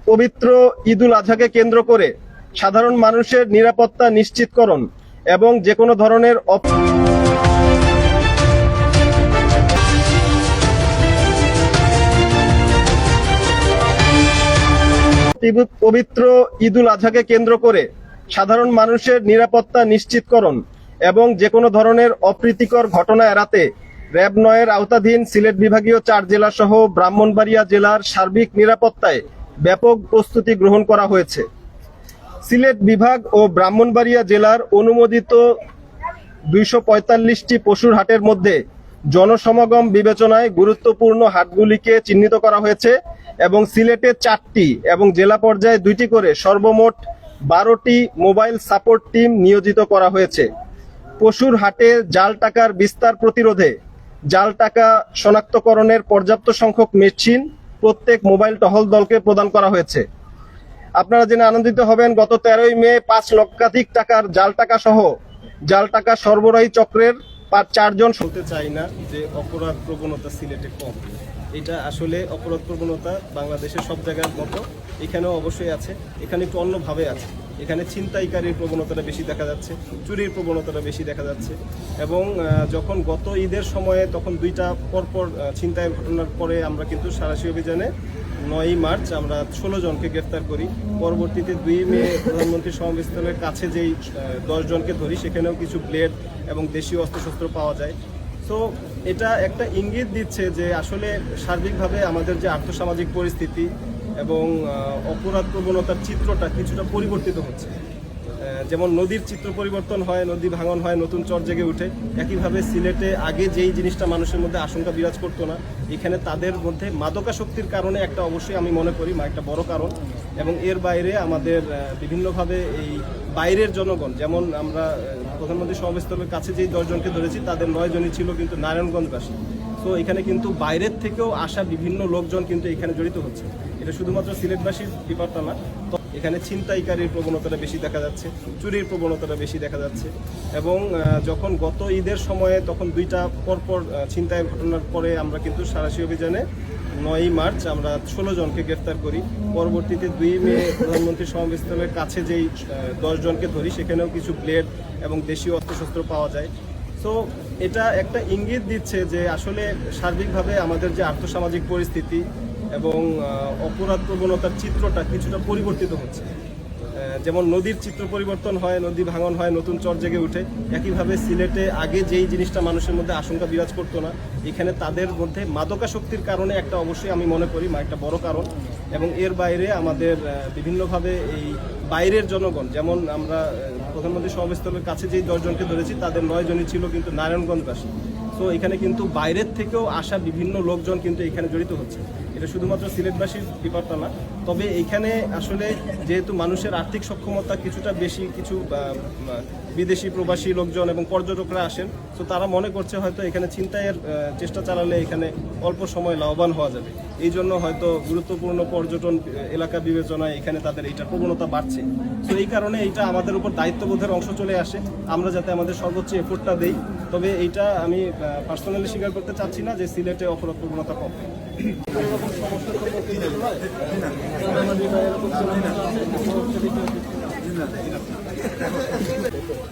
পবিত্র ঈদুল আজহাকে কেন্দ্র করে সাধারণ মানুষের নিরাপত্তা নিশ্চিতকরণ এবং যে কোনো ধরনের পবিত্র ঈদুল আজহাকে কেন্দ্র করে সাধারণ মানুষের নিরাপত্তা নিশ্চিতকরণ এবং যে কোনো ধরনের অপ্রীতিকর ঘটনা এড়াতে র্যাব ৯ এর আওতাধীন সিলেট বিভাগীয় ৪ জেলা সহ ব্রাহ্মণবাড়িয়া জেলার সার্বিক নিরাপত্তায় ব্যাপক প্রস্তুতি গ্রহণ করা হয়েছে। সিলেট বিভাগ ও ব্রাহ্মণবাড়িয়া জেলার অনুমোদিত ২৪৫টি পশুর হাটের মধ্যে জনসমাগম বিবেচনায় গুরুত্বপূর্ণ হাটগুলিকে চিহ্নিত করা হয়েছে এবং সিলেটে ৪টি এবং জেলা পর্যায়ে ২টি করে সর্বমোট ১২টি মোবাইল সাপোর্ট টিম নিয়োজিত করা হয়েছে। পশুর হাটে জাল টাকার বিস্তার প্রতিরোধে জাল টাকা শনাক্তকরণের পর্যাপ্ত সংখ্যক মেশিন প্রত্যেক মোবাইল টহল দলকে প্রদান করা হয়েছে। আপনারা জেনে আনন্দিত হবেন, গত ১৩ই মে ৫ লক্ষাধিক টাকার জাল টাকা সহ জাল টাকা সরবরাহী চক্রের ৪ জন। বলতে চাই না যে অপরাধ প্রবণতা সিলেটে কম, এটা আসলে অপরাধ প্রবণতা বাংলাদেশের সব জায়গার মতো এখানেও অবশ্যই আছে। এখানে একটু অন্যভাবে আছে। এখানে ছিনতাইকারীর প্রবণতাটা বেশি দেখা যাচ্ছে, চুরির প্রবণতাটা বেশি দেখা যাচ্ছে। এবং যখন গত ঈদের সময়ে তখন ২টা পরপর ছিনতাইয়ের ঘটনার পরে আমরা কিন্তু সাঁড়াশি অভিযানে ৯ই মার্চ আমরা ১৬ জনকে গ্রেফতার করি। পরবর্তীতে ২ মে প্রধানমন্ত্রী সমাবেশস্থলের কাছে যেই ১০ জনকে ধরি, সেখানেও কিছু ব্লেড এবং দেশীয় অস্ত্রশস্ত্র পাওয়া যায়। তো এটা একটা ইঙ্গিত দিচ্ছে যে আসলে সার্বিকভাবে আমাদের যে আর্থসামাজিক পরিস্থিতি এবং অপরাধ প্রবণতার চিত্রটা কিছুটা পরিবর্তিত হচ্ছে। যেমন নদীর চিত্র পরিবর্তন হয়, নদী ভাঙন হয়, নতুন চর জেগে উঠে, একইভাবে সিলেটে আগে যেই জিনিসটা মানুষের মধ্যে আশঙ্কা বিরাজ করতো না, এখানে তাদের মধ্যে মাদকাসক্তির কারণে একটা অবশ্যই আমি মনে করি একটা বড় কারণ। এবং এর বাইরে আমাদের বিভিন্নভাবে এই বাইরের জনগণ, যেমন আমরা প্রধানমন্ত্রী সমাবেশস্থলের কাছে যেই ১০ জনকে ধরেছি তাদের ৯ জনই ছিল কিন্তু নারায়ণগঞ্জবাসী। তো এখানে কিন্তু বাইরের থেকেও আসা বিভিন্ন লোকজন কিন্তু এখানে জড়িত হচ্ছে। এটা শুধুমাত্র সিলেটবাসীর ব্যাপারটা না, এখানে ছিনতাইকারীর প্রবণতাটা বেশি দেখা যাচ্ছে, চুরির প্রবণতাটা বেশি দেখা যাচ্ছে। এবং যখন গত ঈদের সময়ে তখন ২টা পরপর ছিনতাইয়ের ঘটনার পরে আমরা কিন্তু সাঁড়াশি অভিযানে ৯ই মার্চ আমরা ১৬ জনকে গ্রেফতার করি। পরবর্তীতে ২ মে প্রধানমন্ত্রী সমাবেশস্থলের কাছে যেই ১০ জনকে ধরি, সেখানেও কিছু ব্লেড এবং দেশীয় অস্ত্রশস্ত্র পাওয়া যায়। তো এটা একটা ইঙ্গিত দিচ্ছে যে আসলে সার্বিকভাবে আমাদের যে আর্থসামাজিক পরিস্থিতি এবং অপরাধ প্রবণতার চিত্রটা কিছুটা পরিবর্তিত হচ্ছে। যেমন নদীর চিত্র পরিবর্তন হয়, নদী ভাঙন হয়, নতুন চর জেগে উঠে, একইভাবে সিলেটে আগে যেই জিনিসটা মানুষের মধ্যে আশঙ্কা বিরাজ করতো না, এখানে তাদের মধ্যে মাদকাসক্তির কারণে একটা অবশ্যই আমি মনে করি একটা বড় কারণ। এবং এর বাইরে আমাদের বিভিন্নভাবে এই বাইরের জনগণ, যেমন আমরা প্রধানমন্ত্রী সমাবেশস্থলের কাছে যেই ১০ জনকে ধরেছি তাদের ৯ জনই ছিল কিন্তু নারায়ণগঞ্জবাসী। তো এখানে কিন্তু বাইরের থেকেও আসা বিভিন্ন লোকজন কিন্তু এখানে জড়িত হচ্ছে। এটা শুধুমাত্র সিলেটবাসীর ব্যাপারটা না, তবে এখানে আসলে যেহেতু মানুষের আর্থিক সক্ষমতা কিছুটা বেশি, কিছু বিদেশি প্রবাসী লোকজন এবং পর্যটকরা আসেন, তো তারা মনে করছে হয়তো এখানে ছিনতাইয়ের চেষ্টা চালালে এখানে অল্প সময় লাভবান হওয়া যাবে। এই জন্য হয়তো গুরুত্বপূর্ণ পর্যটন এলাকা বিবেচনায় এখানে তাদের এইটা প্রবণতা বাড়ছে। তো এই কারণে এইটা আমাদের উপর দায়িত্ববোধের অংশ চলে আসে, আমরা যাতে আমাদের সর্বোচ্চ এফোর্টটা দেই। তবে এইটা আমি পার্সোনালি স্বীকার করতে চাচ্ছি না যে সিলেটে অপরাধ প্রবণতা কম।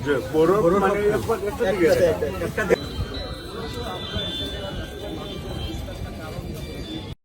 যে বড় মানে